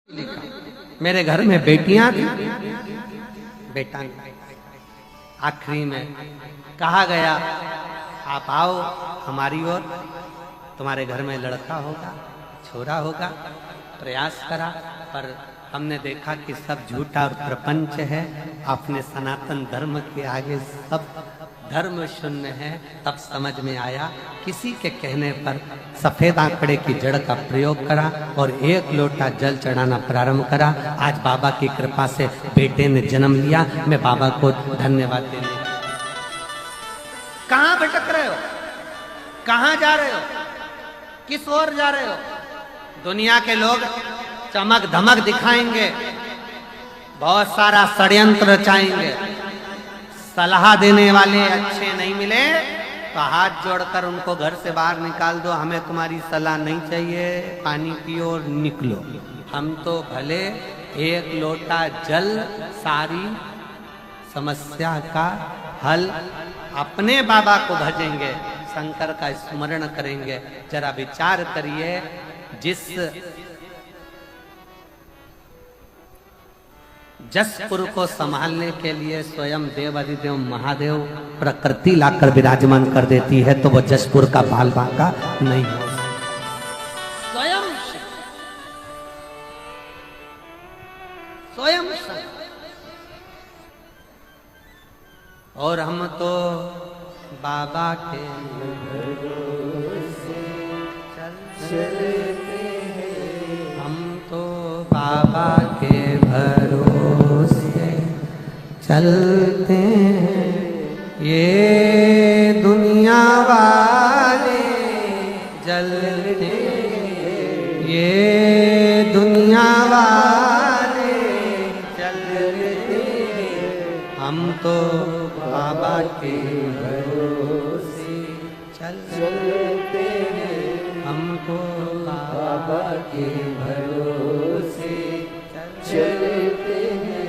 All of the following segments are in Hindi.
मेरे घर में बेटियां थी, बेटा नहीं। आखिरी में कहा गया आप आओ हमारी ओर, तुम्हारे घर में लड़का होगा छोरा होगा। प्रयास करा पर हमने देखा कि सब झूठा और प्रपंच है, अपने सनातन धर्म के आगे सब धर्म शून्य है। तब समझ में आया, किसी के कहने पर सफेद आंकड़े की जड़ का प्रयोग करा और एक लोटा जल चढ़ाना प्रारंभ करा। आज बाबा की कृपा से बेटे ने जन्म लिया। मैं बाबा को धन्यवाद देने। कहां भटक रहे हो, कहां जा रहे हो, किस ओर जा रहे हो? दुनिया के लोग चमक धमक दिखाएंगे, बहुत सारा षड्यंत्र रचाएंगे। सलाह देने वाले अच्छे नहीं मिले तो हाथ जोड़कर उनको घर से बाहर निकाल दो। हमें तुम्हारी सलाह नहीं चाहिए, पानी पियो और निकलो। हम तो भले एक लोटा जल सारी समस्या का हल, अपने बाबा को भजेंगे, शंकर का स्मरण करेंगे। जरा विचार करिए, जिस जसपुर को संभालने के लिए स्वयं देव अधिदेव महादेव प्रकृति लाकर विराजमान कर देती है, तो वो जसपुर का बाल बांका नहीं हो। स्वयं और हम तो बाबा के भरोसे चलते हैं, हम तो बाबा के भरोसे चलते हैं। ये दुनिया वाले जलते, ये दुनिया वाले चलते, हम तो बाबा के भरोसे चलते हैं, हमको बाबा के भरोसे चलते हैं।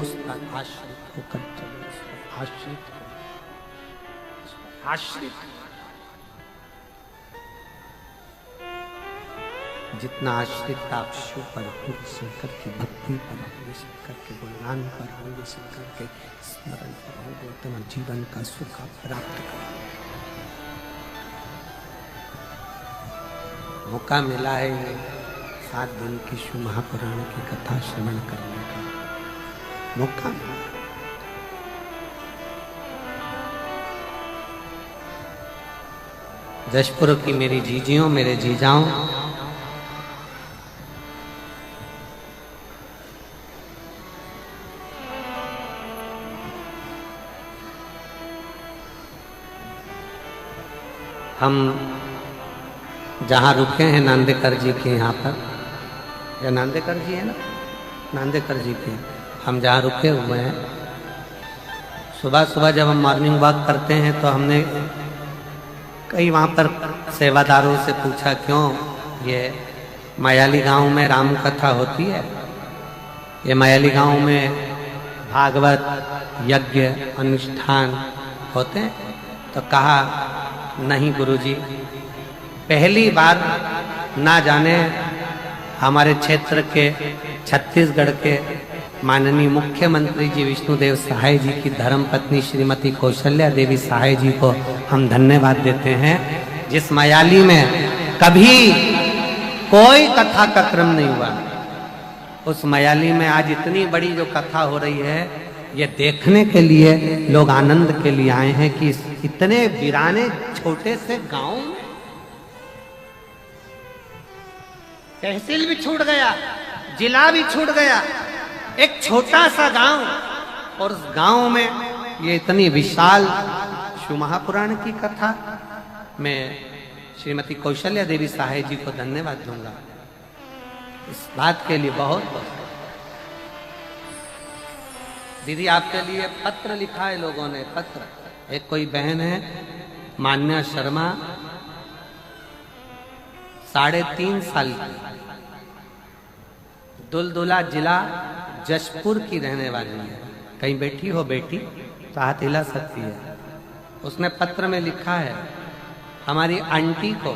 उस पर आश्रित होकर चलो, उस पर आश्रित हो, उस पर आश्रित। जितना आश्रित आप शिव पर होंगे, शंकर की भक्ति पर होंगे, शंकर के गुणगान पर होंगे, शंकर के स्मरण पर होंगे, उतना जीवन का सुख आप प्राप्त करेंगे। मौका मिला है 7 दिन की शिव महापुराण की कथा श्रवण करने का मौका मिला। जशपुर की मेरी जीजियों, मेरे जीजाओं, हम जहाँ रुके हैं नांदेकर जी के यहाँ पर, या नांदेकर जी है ना, नांदेकर जी के, हम जहाँ रुके हुए हैं, सुबह सुबह जब हम मॉर्निंग वॉक करते हैं तो हमने कई वहाँ पर सेवादारों से पूछा, क्यों ये मयाली गांव में राम कथा होती है, ये मयाली गांव में भागवत यज्ञ अनुष्ठान होते हैं? तो कहा नहीं गुरुजी, पहली बार ना जाने हमारे क्षेत्र के छत्तीसगढ़ के माननीय मुख्यमंत्री जी विष्णुदेव सहाय जी की धर्मपत्नी श्रीमती कौशल्या देवी सहाय जी को हम धन्यवाद देते हैं, जिस मयाली में कभी कोई कथा का क्रम नहीं हुआ, उस मयाली में आज इतनी बड़ी जो कथा हो रही है, ये देखने के लिए लोग आनंद के लिए आए हैं कि इतने वीराने छोटे से गांव में तहसील भी छूट गया, जिला भी छूट गया, एक छोटा सा गांव, और उस गांव में ये इतनी विशाल शिव महापुराण की कथा। मैं श्रीमती कौशल्या देवी सहाय जी को धन्यवाद दूंगा इस बात के लिए। बहुत बहुत दीदी, आपके लिए पत्र लिखा है लोगों ने, पत्र। एक कोई बहन है मान्या शर्मा, 3.5 साल की, दुलदुला जिला जशपुर की रहने वाली है। कहीं बैठी हो बेटी तो हाथ हिला सकती है। उसने पत्र में लिखा है, हमारी आंटी को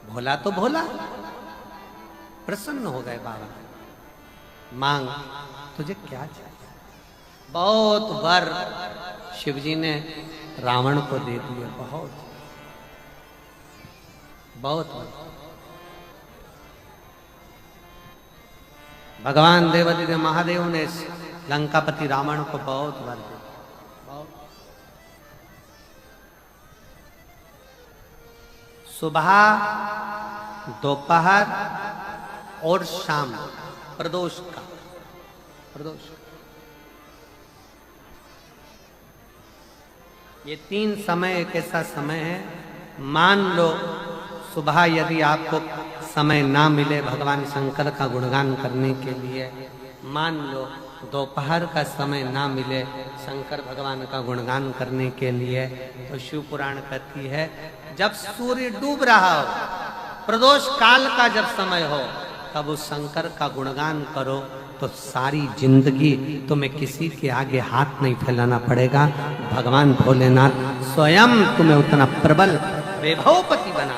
भोला तो भोला, प्रसन्न हो गए बाबा। मांग, तुझे क्या चाहिए? बहुत वर शिवजी ने रावण को दे दिए, बहुत बहुत वर। भगवान देवादिदेव महादेव ने लंकापति रावण को बहुत वर दिया। सुबह, दोपहर और शाम, प्रदोष का, प्रदोष, ये 3 समय एक ऐसा समय है, मान लो सुबह यदि आपको समय ना मिले भगवान शंकर का गुणगान करने के लिए, मान लो दोपहर का समय ना मिले शंकर भगवान का गुणगान करने के लिए, तो शिव पुराण कहती है जब सूर्य डूब रहा हो, प्रदोष काल का जब समय हो, तब उस शंकर का गुणगान करो, तो सारी जिंदगी तुम्हें किसी के आगे हाथ नहीं फैलाना पड़ेगा। भगवान भोलेनाथ स्वयं तुम्हें उतना प्रबल वैभवपति बना